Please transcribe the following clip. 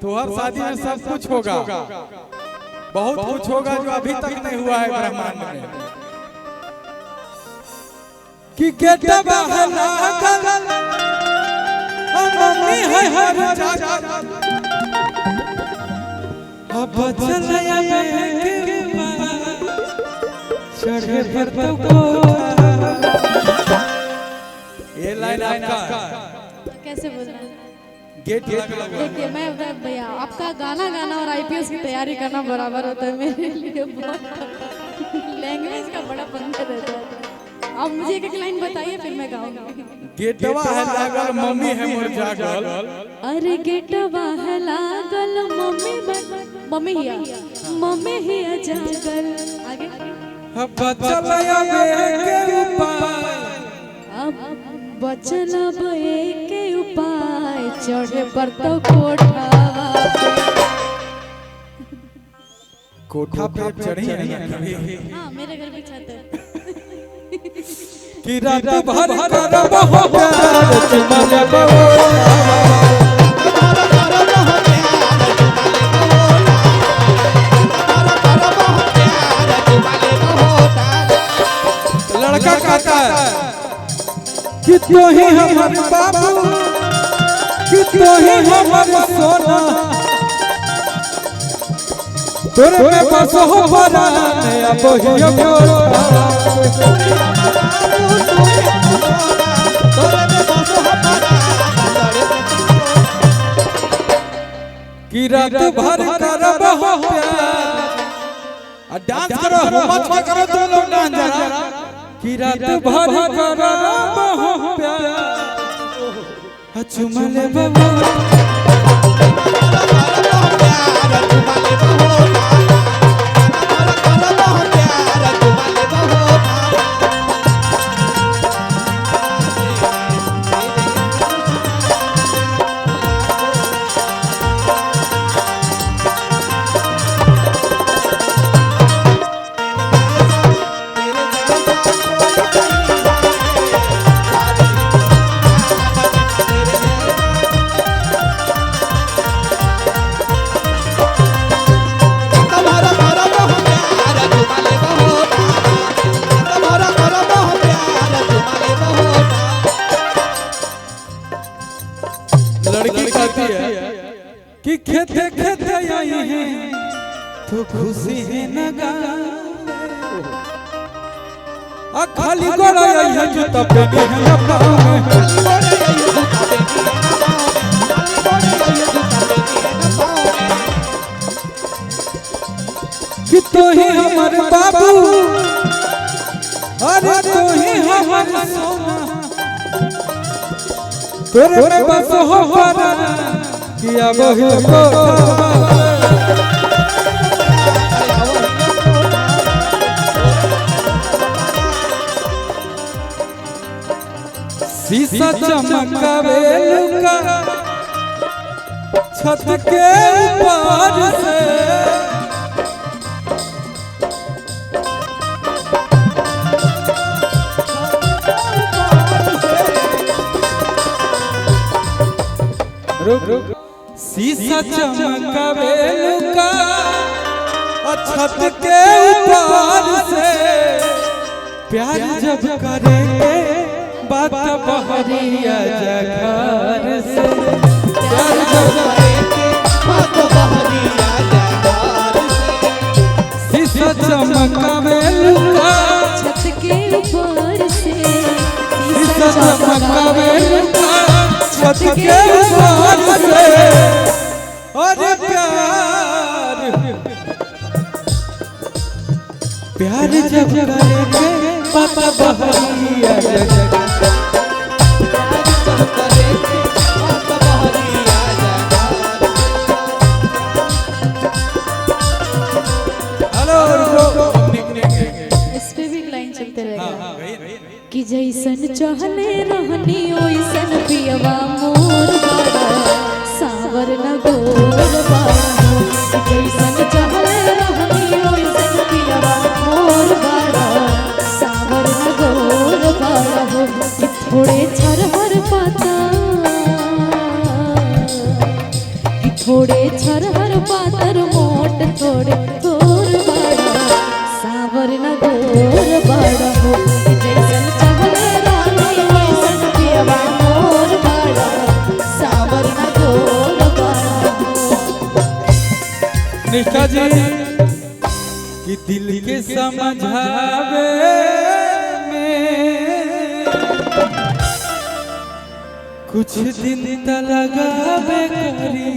तो हर शादी में सब कुछ होगा, बहुत कुछ होगा जो अभी तक नहीं हुआ है ब्रह्मांड में। कि गेटवा है लागल मम्मी है हर जगह, अब चलया में चढ़े पर तो ये लाइन आपका कैसे बोल रहे हैं? गेट लगा। देखिए मैं भैया आपका गाना गाना और आईपीएस की तैयारी करना बराबर होता है मेरे लिए। लैंग्वेज का बड़ा पंगा रहता है। आप मुझे एक लाइन बताइए फिर मैं गाऊंगी। गेटवा है लागल मम्मी है मोर जागल, अरे गेटवा है लागल मम्मी हिया जागल। आगे अब चलया में के उपाय, अब बचल के उपाय चढ़े पर तो कोठा पे चढ़ी है ना कभी? हाँ मेरे घर भी छत है। कि रात भर करब हो प्यार चुमा लेबो, लड़का कहता है कि तू ही हमर बाबू, कि तू ही हमर सोना, तोरे में बस हो परान अब हियो गोरा, कि रात भर करब हो प्यार। डांस करो, मत करो तुम लोग डांस जरा। कि रात भर करब हो प्यार चुमा लेबो, लड़की कहती है कि खेते खेते आई है तो खुशी है न गा, खाली गोड़ा आई है जूता पहने है न पाँव में, कि तू ही हमर बाबू, अरे तू ही हमर सोना, तोरे में बस हो परा किया बहु को शीशा चमकावे लुका छत के ऊपर से, शीशा चमकावे लुका छत के ऊपर से, प्यार जब करेंगे बात बहरिया जघर से, प्यार जब करेंगे बात बहरिया जघर से, शीशा चमकावे लुका छत के ऊपर से, शीशा चमकावे लुका छत के ऊपर से, अरे प्यार जब करेंगे बात बहरिया जघर, इस पे भी लाइन चलते रहेगा कि जैसन चहले रहनी ओइसन पियवा मोर बाड़ा सावर न गोर बाड़ा, जैसन चहले रहनी ओइसन पियवा मोर बाड़ा सावर न गोर बाड़ा, कि थोड़े छरहर पाता, कि थोड़े छरहर पातर मोट थोड़े थोर बड़ा सावर न गोर बड़ा हो कि जैसन चाहले रानी वैसन पियवा मोर बड़ा सावर न गोर बड़ा निष्ठा जी कि दिल के समझावे में कुछ दिन त लगावे करी